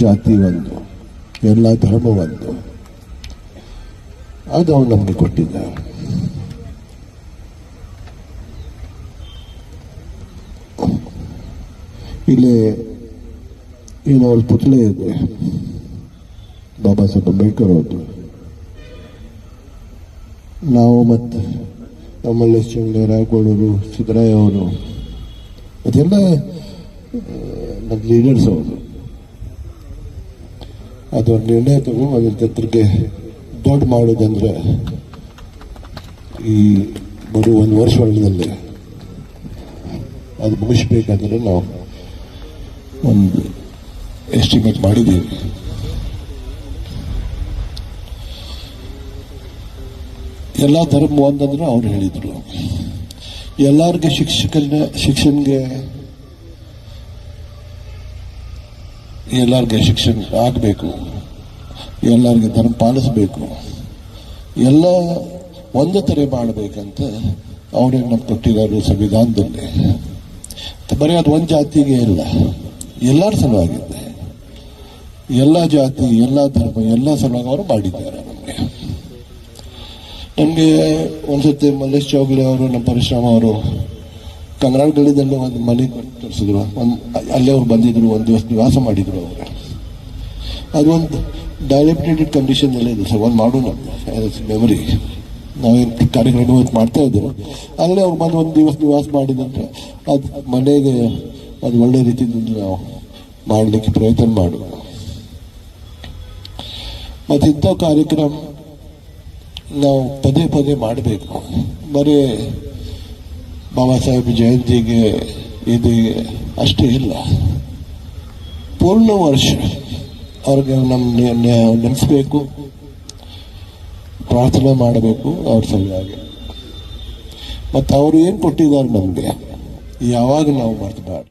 ಜಾತಿ ಒಂದು, ಎಲ್ಲ ಧರ್ಮ ಒಂದು, ಅದು ಅವನು ನಮಗೆ ಕೊಟ್ಟಿದ್ದ. ಇಲ್ಲಿ ಏನೋ ಅವ್ರ ಪುತ್ಲೆ ಇದೆ, ಬಾಬಾ ಸಾಹೇಬ್ ಅಂಬೇಡ್ಕರ್ ಅವ್ರದ್ದು. ನಾವು ಮತ್ತು ನಮ್ಮಲ್ಲಿ ರಾಯಕೋಡೂರು, ಸಿದ್ದರಾಮಯ್ಯ ಅವರು, ಅದೆಲ್ಲ ನಮ್ಮ ಲೀಡರ್ಸ್ ಅವರು. ಅದೊಂದು ನಿರ್ಣಯ ತಗೊಂಡು ಅದ್ರ ತತ್ರಕ್ಕೆ ದೊಡ್ಡ ಮಾಡೋದಂದ್ರೆ ಈ ಬರೋ 1 ವರ್ಷ ಒಳಗಲ್ಲಿ ಅದು ಮುಗಿಸ್ಬೇಕಾದ್ರೆ ನಾವು ಒಂದು ಎಸ್ಟಿಮೇಟ್ ಮಾಡಿದ್ದೀವಿ. ಎಲ್ಲ ಧರ್ಮ ಒಂದಂದ್ರೆ ಅವ್ರು ಹೇಳಿದರು, ಎಲ್ಲರಿಗೆ ಶಿಕ್ಷಣಗೆ ಎಲ್ಲರಿಗೆ ಶಿಕ್ಷಣ ಆಗಬೇಕು, ಎಲ್ಲರಿಗೆ ಧರ್ಮ ಪಾಲಿಸಬೇಕು, ಎಲ್ಲ ಒಂದು ಥರ ಮಾಡಬೇಕಂತ ಅವರೇ ನಮ್ಗೆ ಕೊಟ್ಟಿದ್ದಾರೆ ಸಂವಿಧಾನದಲ್ಲಿ. ಬರೀ ಅದು ಒಂದು ಜಾತಿಗೆ ಇಲ್ಲ, ಎಲ್ಲರ ಸಲುವಾಗಿದೆ. ಎಲ್ಲ ಜಾತಿ, ಎಲ್ಲ ಧರ್ಮ, ಎಲ್ಲ ಸಲುವಾಗಿ ಅವರು ಮಾಡಿದ್ದಾರೆ. ನಮಗೆ ಒಂದ್ಸತಿ ಮಲ್ಲೇಶ್ ಚೌಗಲೆ ಅವರು, ನಮ್ಮ ಪರಿಶ್ರಮ ಅವರು ಕಂಗ್ರಾಟ್ಗಳಿದಲ್ಲಿ ಒಂದು ಮನೆ ತರಿಸಿದ್ರು. ಅಲ್ಲೇ ಅವ್ರು ಬಂದಿದ್ರು, 1 ದಿವಸ ನಿವಾಸ ಮಾಡಿದ್ರು. ಅವರು ಅದೊಂದು ಡೈಲೆಪ್ಟೇಟೆಡ್ ಕಂಡೀಷನ್ನಲ್ಲಿ ಇದೆ ಸರ್. ಒಂದು ಮಾಡೋಣ ಮೆಮೊರಿ, ನಾವೇನು ಕಾರ್ಯಕ್ರಮ ಮಾಡ್ತಾ ಇದ್ದೇವೆ, ಅಲ್ಲೇ ಅವ್ರು ಬಂದು 1 ದಿವಸ ನಿವಾಸ ಮಾಡಿದಂದ್ರೆ ಅದು ಮನೆಗೆ ಅದು ಒಳ್ಳೆ ರೀತಿಯಿಂದ ನಾವು ಮಾಡಲಿಕ್ಕೆ ಪ್ರಯತ್ನ ಮಾಡೋಣ. ಮತ್ತು ಇಂಥ ಕಾರ್ಯಕ್ರಮ ನಾವು ಪದೇ ಪದೇ ಮಾಡಬೇಕು. ಬರೀ ಬಾಬಾ ಸಾಹೇಬ್ ಜಯಂತಿಗೆ ಇದು ಅಷ್ಟೇ ಇಲ್ಲ, ಪೂರ್ಣ ವರ್ಷ ಅವ್ರಿಗೆ ನಮ್ಮ ನೆನೆಸ್ಬೇಕು, ಪ್ರಾರ್ಥನೆ ಮಾಡಬೇಕು ಅವ್ರ ಸಲುವಾಗಿ. ಮತ್ತು ಅವರು ಏನು ಕೊಟ್ಟಿದ್ದಾರೆ ನಮಗೆ ಯಾವಾಗ ನಾವು ಮರೆತಬಾರ್ದು.